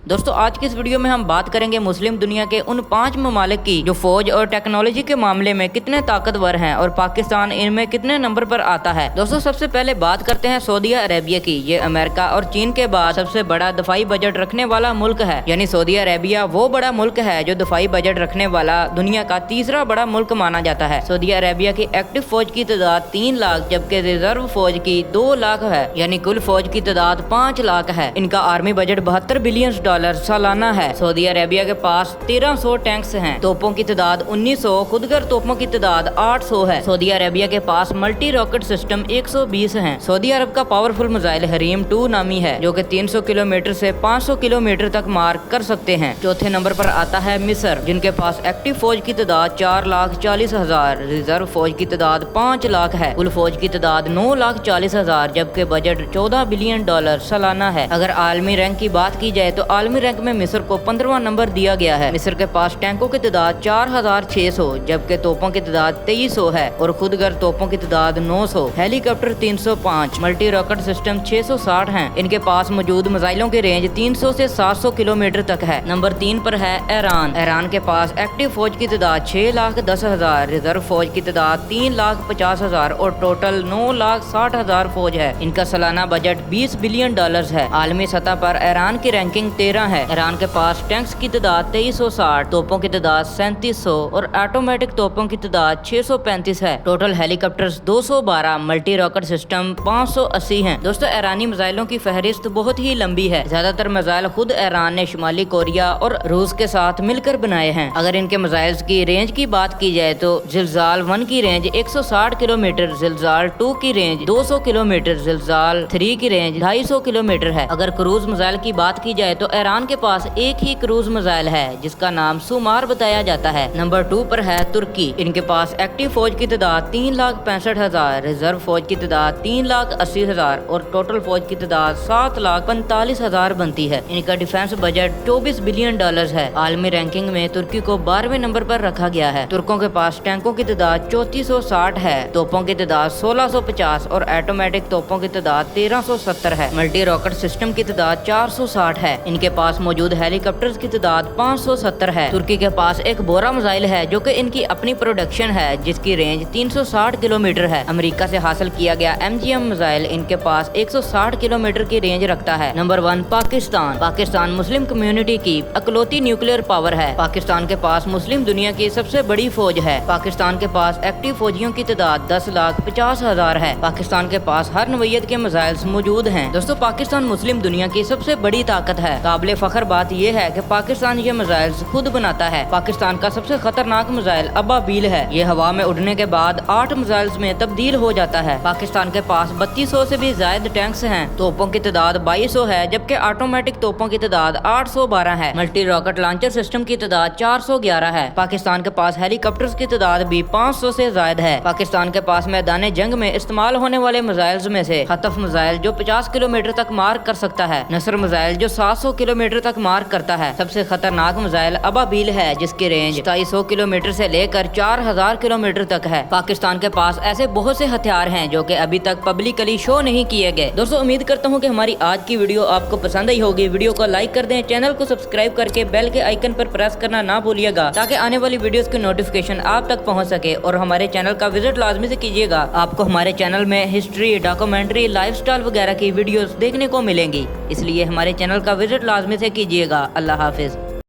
दोस्तों आज की इस वीडियो में हम बात करेंगे मुस्लिम दुनिया के उन 5 ममालिक की जो फौज और टेक्नोलॉजी के मामले में कितने ताकतवर हैं और पाकिस्तान इनमें कितने नंबर पर आता है। दोस्तों सबसे पहले बात करते हैं सऊदी अरेबिया की। ये अमेरिका और चीन के बाद सबसे बड़ा दफाई बजट रखने वाला मुल्क है। यानी सऊदी अरेबिया वो बड़ा मुल्क है जो दफाई बजट रखने वाला दुनिया का तीसरा बड़ा मुल्क माना जाता है। सऊदी अरेबिया की एक्टिव फौज की तादाद 3 लाख जबकि रिजर्व फौज की 2 लाख है। यानी कुल फौज की तादाद 5 लाख है। इनका आर्मी बजट 72 बिलियन डॉलर सालाना है। सऊदी अरेबिया के पास 1300 टैंक्स हैं। तोपों की तादाद 1900, खुदगर तोपों की तादाद 800 है। सऊदी अरेबिया के पास मल्टी रॉकेट सिस्टम 120 हैं। सऊदी अरब का पावरफुल मिसाइल हरीम 2 नामी है जो कि 300 किलोमीटर से 500 किलोमीटर तक मार कर सकते हैं। चौथे नंबर पर आता है मिस्र जिनके पास एक्टिव फौज की तादाद 4,40,000, रिजर्व फौज की तादाद 5 लाख है। कुल फौज की तादाद 9,40,000 जबकि बजट 14 बिलियन डॉलर सालाना है। अगर आलमी रैंक की बात की जाए तो आलमी रैंक में मिस्र को 15वां नंबर दिया गया है। मिस्र के पास टैंकों की तादाद 4,600 जबकि तोपों की तादाद 2300 है और खुदगर तोपों की तादाद 900, हेलीकॉप्टर 305, मल्टी रॉकेट सिस्टम 660 हैं। इनके पास मौजूद मिसाइलों की रेंज 300 से 700 किलोमीटर तक है। नंबर 3 पर है ईरान। ईरान के पास एक्टिव फौज की तादाद 6,10,000, रिजर्व फौज की तादाद 3,50,000 और टोटल 9,60,000 फौज है। इनका सालाना बजट 20 बिलियन डॉलर है। आलमी सतह पर ईरान की रैंकिंग 13 है। ईरान के पास टैंक्स की तादाद 2360, तोपों की तादाद 3700 और ऑटोमेटिक तोपों की तादाद 635 है। Total helicopters 212, multi rocket system 580 हैं। दोस्तों ईरानी मिसाइलों की फहरिस्त बहुत ही लंबी है। ज्यादातर मिसाइल खुद ईरान ने शुमाली कोरिया और रूस के साथ मिलकर बनाए हैं। अगर इनके मिसाइल्स की रेंज की बात की जाए तो जिलजाल 1 की रेंज 160 किलोमीटर, जिलजाल 2 की रेंज 200 किलोमीटर, जिलजाल 3 की रेंज 250 किलोमीटर है। अगर क्रूज मिसाइल की बात की जाए तो ईरान के पास एक ही क्रूज मिसाइल है जिसका नाम सुमार बताया जाता है। नंबर 2 पर है तुर्की। इनके पास एक्टिव फौज की तादाद 3,65,000, रिजर्व फौज की तादाद 3,80,000 और टोटल फौज की तादाद 7,45,000 बनती है। इनका डिफेंस बजट 24 बिलियन डॉलर है। आलमी रैंकिंग में तुर्की को 12वें नंबर पर रखा गया है। तुर्कों के पास टैंकों की तादाद 3460 है, तोपों की तादाद 1650 और ऑटोमेटिक तोपों की तादाद 1370 है। मल्टी रॉकेट सिस्टम की तादाद 460 है। इनके पास मौजूद हेलीकॉप्टर्स की तादाद 570 है। तुर्की के पास एक बोरा मिसाइल है जो कि इनकी अपनी प्रोडक्शन है जिसकी रेंज 360 किलोमीटर है। अमेरिका से हासिल किया गया MGM मिसाइल इनके पास 160 किलोमीटर की रेंज रखता है। Number 1 Pakistan. Pakistan Muslim community की अकलौती न्यूक्लियर पावर है। पाकिस्तान के पास मुस्लिम दुनिया की सबसे बड़ी फौज है। पाकिस्तान के पास एक्टिव फौजियों की तादाद 10,50,000 है। पाकिस्तान के पास हर नौइयत के मिसाइल्स मौजूद हैं। दोस्तों पाकिस्तान मुस्लिम दुनिया की सबसे बड़ी ताकत है। काबिले फख्र बात यह है कि पाकिस्तान ये मिसाइल्स खुद बनाता है। पाकिस्तान का सबसे खतरनाक मिसाइल अबाबील है। ये हवा में उड़ने के बाद 8 मिसाइल्स में तब्दील हो जाता है। पाकिस्तान के पास 3200 से भी ज्यादा टैंक्स हैं। तोपों की तादाद 2200 है जबकि ऑटोमेटिक तोपों की तादाद 812 है। मल्टी रॉकेट लॉन्चर सिस्टम की तादाद 411 है। पाकिस्तान के पास हेलीकॉप्टर्स की तादाद भी 500 से ज्यादा है। पाकिस्तान के पास मैदान जंग में इस्तेमाल होने वाले मिसाइल्स में से खतफ मिसाइल जो 50 किलोमीटर तक मार कर सकता है, नसर मिसाइल जो 700 किलोमीटर तक मार करता है। सबसे खतरनाक मिसाइल अबाबील है जिसकी रेंज 250 किलोमीटर से लेकर 4000 किलोमीटर तक है। पाकिस्तान के पास ऐसे बहुत से हथियार हैं जो कि अभी तक पब्लिकली शो नहीं किए गए। दोस्तों उम्मीद करता हूँ कि हमारी आज की वीडियो आपको पसंद आई होगी। वीडियो को लाइक कर दें, चैनल को सब्सक्राइब करके बेल के आइकन पर प्रेस करना ना भूलिएगा ताकि आने वाली वीडियोस की नोटिफिकेशन आप तक पहुँच सके। और हमारे चैनल का विजिट लाजमी से कीजिएगा। आपको हमारे चैनल में हिस्ट्री, डॉक्यूमेंट्री, लाइफस्टाइल वगैरह की वीडियोस देखने को मिलेंगी, इसलिए हमारे चैनल का विजिट लाजमी से कीजिएगा। अल्लाह हाफिज।